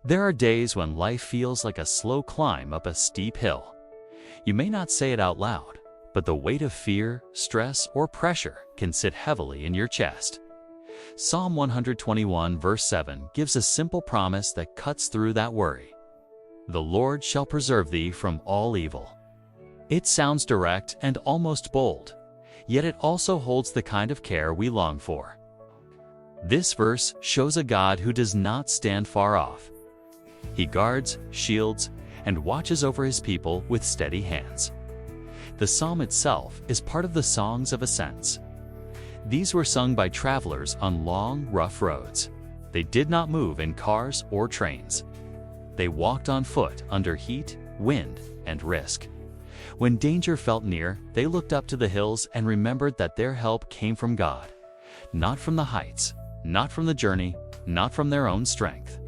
There are days when life feels like a slow climb up a steep hill. You may not say it out loud, but the weight of fear, stress, or pressure can sit heavily in your chest. Psalm 121 verse 7 gives a simple promise that cuts through that worry. The Lord shall preserve thee from all evil. It sounds direct and almost bold, yet it also holds the kind of care we long for. This verse shows a God who does not stand far off. He guards, shields, and watches over his people with steady hands. The psalm itself is part of the songs of ascents. These were sung by travelers on long, rough roads. They did not move in cars or trains. They walked on foot under heat, wind, and risk. When danger felt near, they looked up to the hills and remembered that their help came from God, not from the heights, not from the journey, not from their own strength.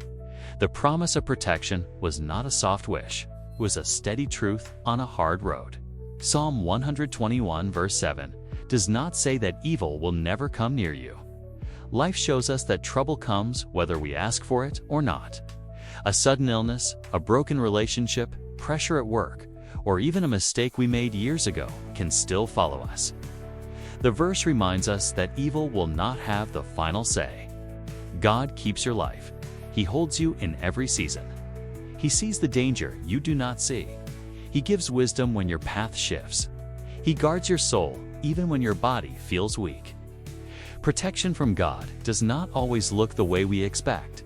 The promise of protection was not a soft wish, it was a steady truth on a hard road. Psalm 121 verse 7 does not say that evil will never come near you. Life shows us that trouble comes whether we ask for it or not. A sudden illness, a broken relationship, pressure at work, or even a mistake we made years ago can still follow us. The verse reminds us that evil will not have the final say. God keeps your life. He holds you in every season. He sees the danger you do not see. He gives wisdom when your path shifts. He guards your soul even when your body feels weak. Protection from God does not always look the way we expect.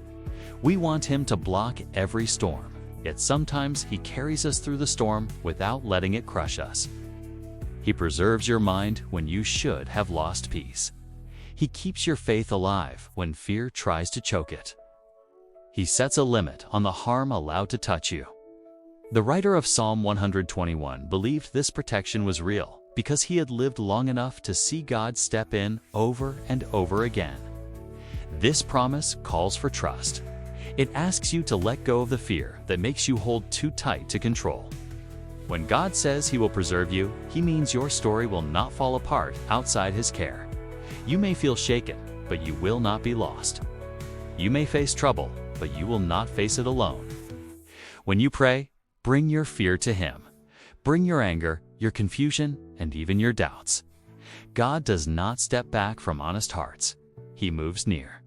We want Him to block every storm, yet sometimes He carries us through the storm without letting it crush us. He preserves your mind when you should have lost peace. He keeps your faith alive when fear tries to choke it. He sets a limit on the harm allowed to touch you. The writer of Psalm 121 believed this protection was real because he had lived long enough to see God step in over and over again. This promise calls for trust. It asks you to let go of the fear that makes you hold too tight to control. When God says He will preserve you, He means your story will not fall apart outside His care. You may feel shaken, but you will not be lost. You may face trouble, but you will not face it alone. When you pray, bring your fear to Him. Bring your anger, your confusion, and even your doubts. God does not step back from honest hearts. He moves near.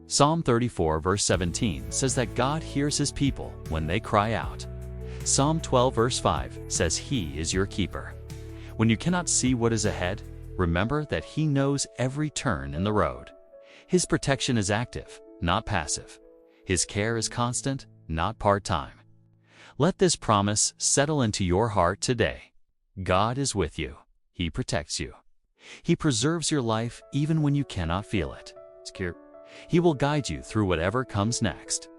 Psalm 34 verse 17 says that God hears His people when they cry out. Psalm 12 verse 5 says He is your keeper. When you cannot see what is ahead, remember that He knows every turn in the road. His protection is active, not passive. His care is constant, not part-time. Let this promise settle into your heart today. God is with you. He protects you. He preserves your life even when you cannot feel it. He will guide you through whatever comes next.